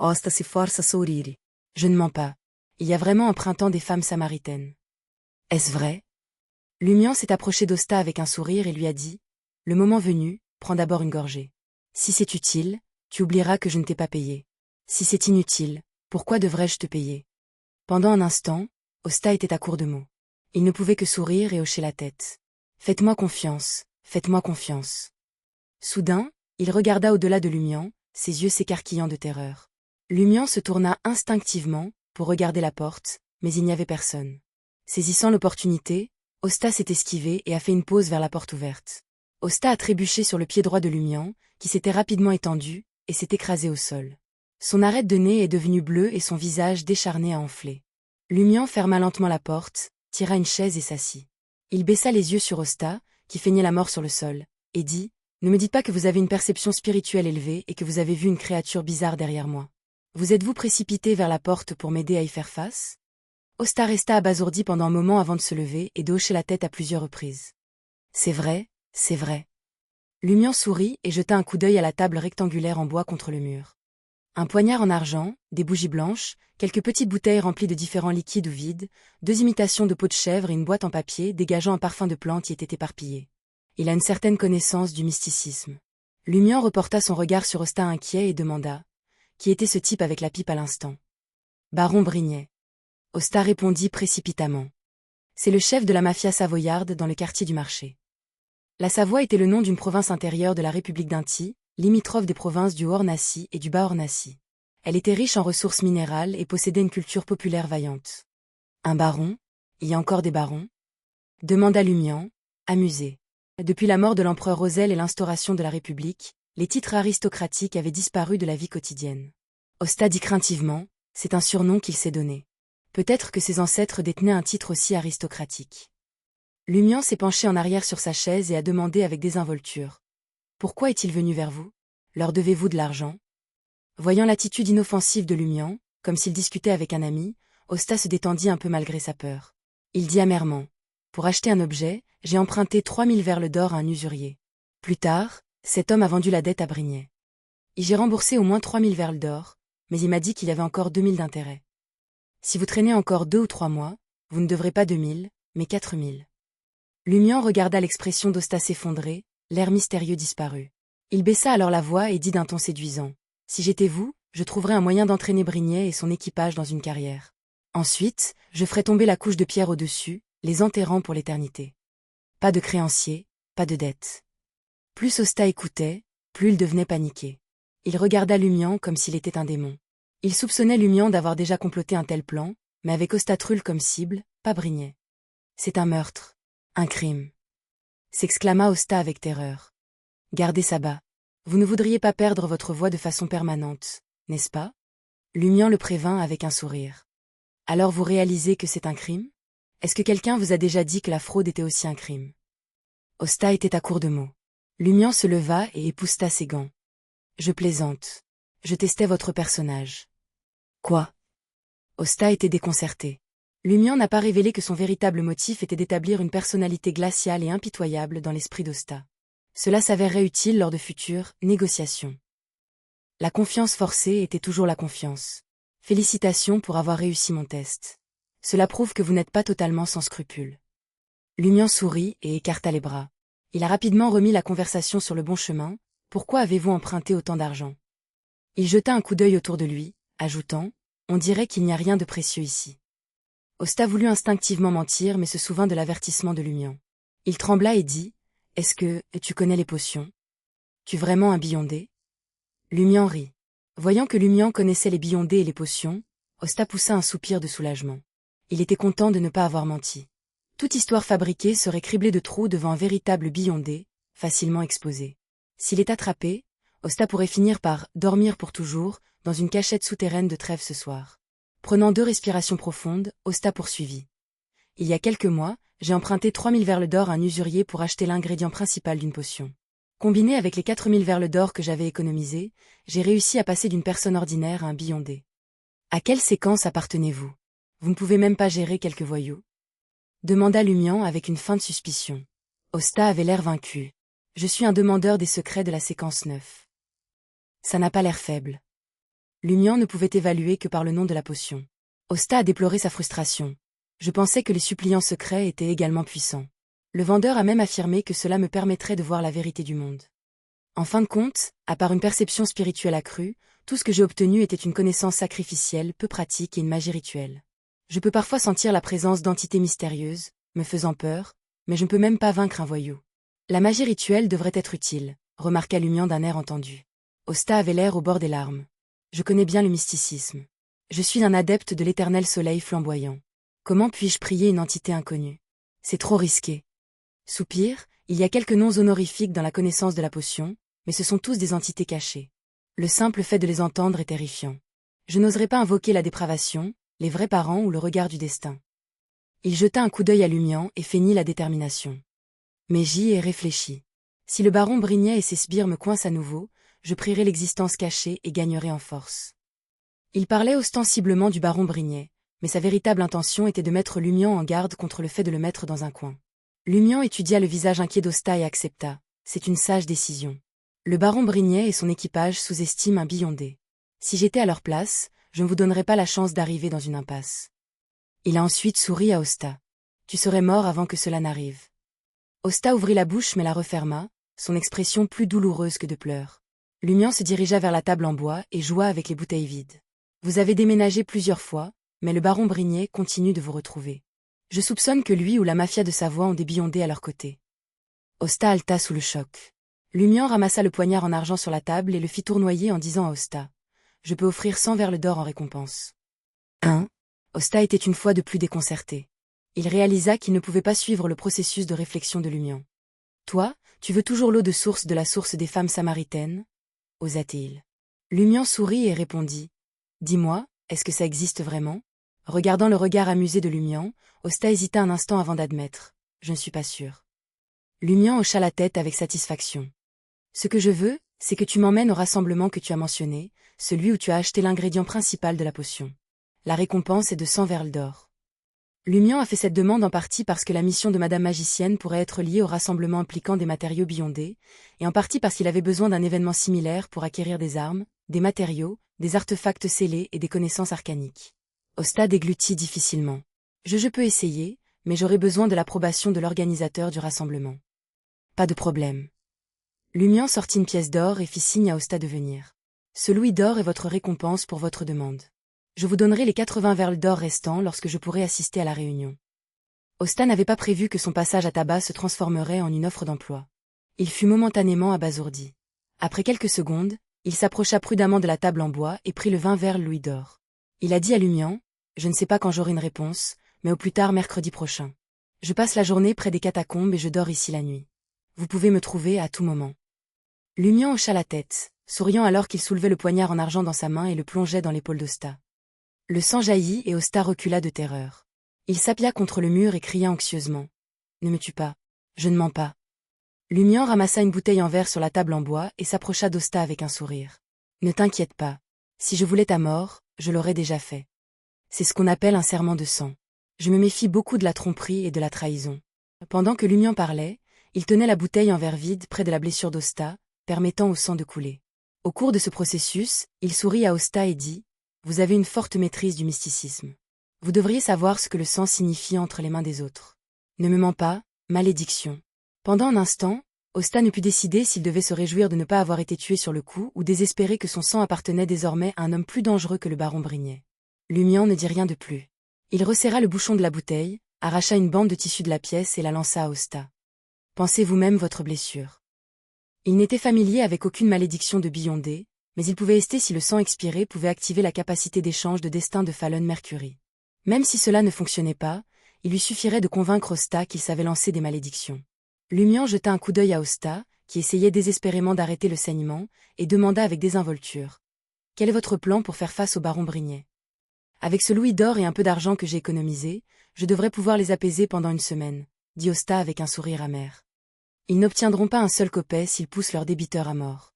Osta si forza a sorrire. Je ne mens pas. Il y a vraiment un printemps des femmes samaritaines. Est-ce vrai? Lumian s'est approché d'Osta avec un sourire et lui a dit: Le moment venu, prends d'abord une gorgée. Si c'est utile, tu oublieras que je ne t'ai pas payé. Si c'est inutile, pourquoi devrais-je te payer? Pendant un instant, Osta était à court de mots. Il ne pouvait que sourire et hocher la tête. Faites-moi confiance, faites-moi confiance. Soudain, il regarda au-delà de Lumian, ses yeux s'écarquillant de terreur. Lumian se tourna instinctivement pour regarder la porte, mais il n'y avait personne. Saisissant l'opportunité, Osta s'est esquivé et a fait une pause vers la porte ouverte. Osta a trébuché sur le pied droit de Lumian, qui s'était rapidement étendu, et s'est écrasé au sol. Son arête de nez est devenue bleue et son visage décharné a enflé. Lumian ferma lentement la porte, tira une chaise et s'assit. Il baissa les yeux sur Osta, qui feignait la mort sur le sol, et dit: Ne me dites pas que vous avez une perception spirituelle élevée et que vous avez vu une créature bizarre derrière moi. Vous êtes-vous précipité vers la porte pour m'aider à y faire face? Osta resta abasourdi pendant un moment avant de se lever et de hocher la tête à plusieurs reprises. C'est vrai, c'est vrai. Lumian sourit et jeta un coup d'œil à la table rectangulaire en bois contre le mur. Un poignard en argent, des bougies blanches, quelques petites bouteilles remplies de différents liquides ou vides, 2 imitations de peau de chèvre et une boîte en papier dégageant un parfum de plantes y étaient éparpillés. Il a une certaine connaissance du mysticisme. Lumian reporta son regard sur Osta inquiet et demanda: Qui était ce type avec la pipe à l'instant? Baron Brignet. Osta répondit précipitamment. C'est le chef de la mafia savoyarde dans le quartier du marché. La Savoie était le nom d'une province intérieure de la République d'Inti, limitrophe des provinces du Haut-Ornassie et du Bas-Ornassie. Elle était riche en ressources minérales et possédait une culture populaire vaillante. Un baron? Il y a encore des barons? Demanda Lumian, amusé. Depuis la mort de l'empereur Roselle et l'instauration de la République, les titres aristocratiques avaient disparu de la vie quotidienne. Osta dit craintivement: C'est un surnom qu'il s'est donné. Peut-être que ses ancêtres détenaient un titre aussi aristocratique. Lumian s'est penché en arrière sur sa chaise et a demandé avec désinvolture: Pourquoi est-il venu vers vous? Leur devez-vous de l'argent? Voyant l'attitude inoffensive de Lumian, comme s'il discutait avec un ami, Osta se détendit un peu malgré sa peur. Il dit amèrement: Pour acheter un objet, j'ai emprunté 3000 verles d'or à un usurier. Plus tard, cet homme a vendu la dette à Brignet. Et j'ai remboursé au moins 3000 verles d'or, mais il m'a dit qu'il y avait encore 2000 d'intérêt. Si vous traînez encore 2 ou 3 mois, vous ne devrez pas 2000, mais 4000. Lumian regarda l'expression d'Osta s'effondrer, l'air mystérieux disparut. Il baissa alors la voix et dit d'un ton séduisant: Si j'étais vous, je trouverais un moyen d'entraîner Brignet et son équipage dans une carrière. Ensuite, je ferais tomber la couche de pierre au-dessus, les enterrant pour l'éternité. Pas de créanciers, pas de dettes. Plus Osta écoutait, plus il devenait paniqué. Il regarda Lumian comme s'il était un démon. Il soupçonnait Lumian d'avoir déjà comploté un tel plan, mais avec Ostatrul comme cible, pas Brignet. C'est un meurtre. Un crime. S'exclama Osta avec terreur. Gardez ça bas. Vous ne voudriez pas perdre votre voix de façon permanente, n'est-ce pas? Lumian le prévint avec un sourire. Alors vous réalisez que c'est un crime? Est-ce que quelqu'un vous a déjà dit que la fraude était aussi un crime? Osta était à court de mots. Lumian se leva et épousseta ses gants. Je plaisante. Je testais votre personnage. Quoi? Osta était déconcerté. Lumian n'a pas révélé que son véritable motif était d'établir une personnalité glaciale et impitoyable dans l'esprit d'Osta. Cela s'avérerait utile lors de futures négociations. La confiance forcée était toujours la confiance. Félicitations pour avoir réussi mon test. Cela prouve que vous n'êtes pas totalement sans scrupules. Lumian sourit et écarta les bras. Il a rapidement remis la conversation sur le bon chemin. Pourquoi avez-vous emprunté autant d'argent? Il jeta un coup d'œil autour de lui, ajoutant: On dirait qu'il n'y a rien de précieux ici. Osta voulut instinctivement mentir mais se souvint de l'avertissement de Lumian. Il trembla et dit: Est-ce que tu connais les potions? Tu vraiment un Beyondé? Lumian rit. Voyant que Lumian connaissait les Beyondés et les potions, Osta poussa un soupir de soulagement. Il était content de ne pas avoir menti. Toute histoire fabriquée serait criblée de trous devant un véritable Beyondé, facilement exposé. S'il est attrapé, Osta pourrait finir par dormir pour toujours dans une cachette souterraine de Trèves ce soir. Prenant 2 respirations profondes, Osta poursuivit. Il y a quelques mois, j'ai emprunté 3000 verles d'or à un usurier pour acheter l'ingrédient principal d'une potion. Combiné avec les 4000 verles d'or que j'avais économisés, j'ai réussi à passer d'une personne ordinaire à un Beyondé. À quelle séquence appartenez-vous? Vous ne pouvez même pas gérer quelques voyous? Demanda Lumian avec une feinte suspicion. Osta avait l'air vaincu. Je suis un demandeur des secrets de la séquence 9. Ça n'a pas l'air faible. Lumian ne pouvait évaluer que par le nom de la potion. Osta a déploré sa frustration. Je pensais que les suppliants secrets étaient également puissants. Le vendeur a même affirmé que cela me permettrait de voir la vérité du monde. En fin de compte, à part une perception spirituelle accrue, tout ce que j'ai obtenu était une connaissance sacrificielle, peu pratique et une magie rituelle. Je peux parfois sentir la présence d'entités mystérieuses, me faisant peur, mais je ne peux même pas vaincre un voyou. La magie rituelle devrait être utile, remarqua Lumian d'un air entendu. Osta avait l'air au bord des larmes. Je connais bien le mysticisme. Je suis un adepte de l'éternel soleil flamboyant. Comment puis-je prier une entité inconnue? C'est trop risqué. Soupir, il y a quelques noms honorifiques dans la connaissance de la potion, mais ce sont tous des entités cachées. Le simple fait de les entendre est terrifiant. Je n'oserais pas invoquer la dépravation, les vrais parents ou le regard du destin. Il jeta un coup d'œil à Lumian et feignit la détermination. Mais j'y ai réfléchi. Si le baron Brignet et ses sbires me coincent à nouveau, je prierai l'existence cachée et gagnerai en force. Il parlait ostensiblement du baron Brignet, mais sa véritable intention était de mettre Lumian en garde contre le fait de le mettre dans un coin. Lumian étudia le visage inquiet d'Osta et accepta. C'est une sage décision. Le baron Brignet et son équipage sous-estiment un Beyondé. Si j'étais à leur place, je ne vous donnerais pas la chance d'arriver dans une impasse. Il a ensuite souri à Osta. Tu serais mort avant que cela n'arrive. Osta ouvrit la bouche mais la referma, son expression plus douloureuse que de pleurs. Lumian se dirigea vers la table en bois et joua avec les bouteilles vides. Vous avez déménagé plusieurs fois, mais le baron Brignet continue de vous retrouver. Je soupçonne que lui ou la mafia de Savoie ont des Beyondés à leur côté. Osta halta sous le choc. Lumian ramassa le poignard en argent sur la table et le fit tournoyer en disant à Osta. Je peux offrir 100 verles d'or en récompense. Hein? Osta était une fois de plus déconcerté. Il réalisa qu'il ne pouvait pas suivre le processus de réflexion de Lumian. Toi, tu veux toujours l'eau de source de la source des femmes samaritaines? Osa-t-il. Lumian sourit et répondit. Dis-moi, est-ce que ça existe vraiment? Regardant le regard amusé de Lumian, Osta hésita un instant avant d'admettre. Je ne suis pas sûr. Lumian hocha la tête avec satisfaction. Ce que je veux, c'est que tu m'emmènes au rassemblement que tu as mentionné, celui où tu as acheté l'ingrédient principal de la potion. La récompense est de 100 verles d'or. Lumian a fait cette demande en partie parce que la mission de Madame Magicienne pourrait être liée au rassemblement impliquant des matériaux Beyondés, et en partie parce qu'il avait besoin d'un événement similaire pour acquérir des armes, des matériaux, des artefacts scellés et des connaissances arcaniques. Osta déglutit difficilement. Je peux essayer, mais j'aurai besoin de l'approbation de l'organisateur du rassemblement. Pas de problème. Lumian sortit une pièce d'or et fit signe à Osta de venir. Ce louis d'or est votre récompense pour votre demande. Je vous donnerai les 80 verles d'or restants lorsque je pourrai assister à la réunion. Osta n'avait pas prévu que son passage à tabac se transformerait en une offre d'emploi. Il fut momentanément abasourdi. Après quelques secondes, il s'approcha prudemment de la table en bois et prit le 20 verles louis d'or. Il a dit à Lumian, je ne sais pas quand j'aurai une réponse, mais au plus tard mercredi prochain. Je passe la journée près des catacombes et je dors ici la nuit. Vous pouvez me trouver à tout moment. Lumian hocha la tête, souriant alors qu'il soulevait le poignard en argent dans sa main et le plongeait dans l'épaule d'Osta. Le sang jaillit et Osta recula de terreur. Il s'appuya contre le mur et cria anxieusement. Ne me tue pas. Je ne mens pas. Lumian ramassa une bouteille en verre sur la table en bois et s'approcha d'Osta avec un sourire. Ne t'inquiète pas. Si je voulais ta mort, je l'aurais déjà fait. C'est ce qu'on appelle un serment de sang. Je me méfie beaucoup de la tromperie et de la trahison. Pendant que Lumian parlait, il tenait la bouteille en verre vide près de la blessure d'Osta, permettant au sang de couler. Au cours de ce processus, il sourit à Osta et dit « Vous avez une forte maîtrise du mysticisme. Vous devriez savoir ce que le sang signifie entre les mains des autres. Ne me mens pas, malédiction. » Pendant un instant, Osta ne put décider s'il devait se réjouir de ne pas avoir été tué sur le coup ou désespérer que son sang appartenait désormais à un homme plus dangereux que le baron Brignet. Lumian ne dit rien de plus. Il resserra le bouchon de la bouteille, arracha une bande de tissu de la pièce et la lança à Osta. Pensez vous-même votre blessure. Il n'était familier avec aucune malédiction de Beyondé, mais il pouvait ester si le sang expiré pouvait activer la capacité d'échange de destin de Fallon Mercury. Même si cela ne fonctionnait pas, il lui suffirait de convaincre Osta qu'il savait lancer des malédictions. Lumian jeta un coup d'œil à Osta, qui essayait désespérément d'arrêter le saignement, et demanda avec désinvolture. Quel est votre plan pour faire face au baron Brignet? Avec ce louis d'or et un peu d'argent que j'ai économisé, je devrais pouvoir les apaiser pendant une semaine, dit Osta avec un sourire amer. Ils n'obtiendront pas un seul copet s'ils poussent leur débiteur à mort.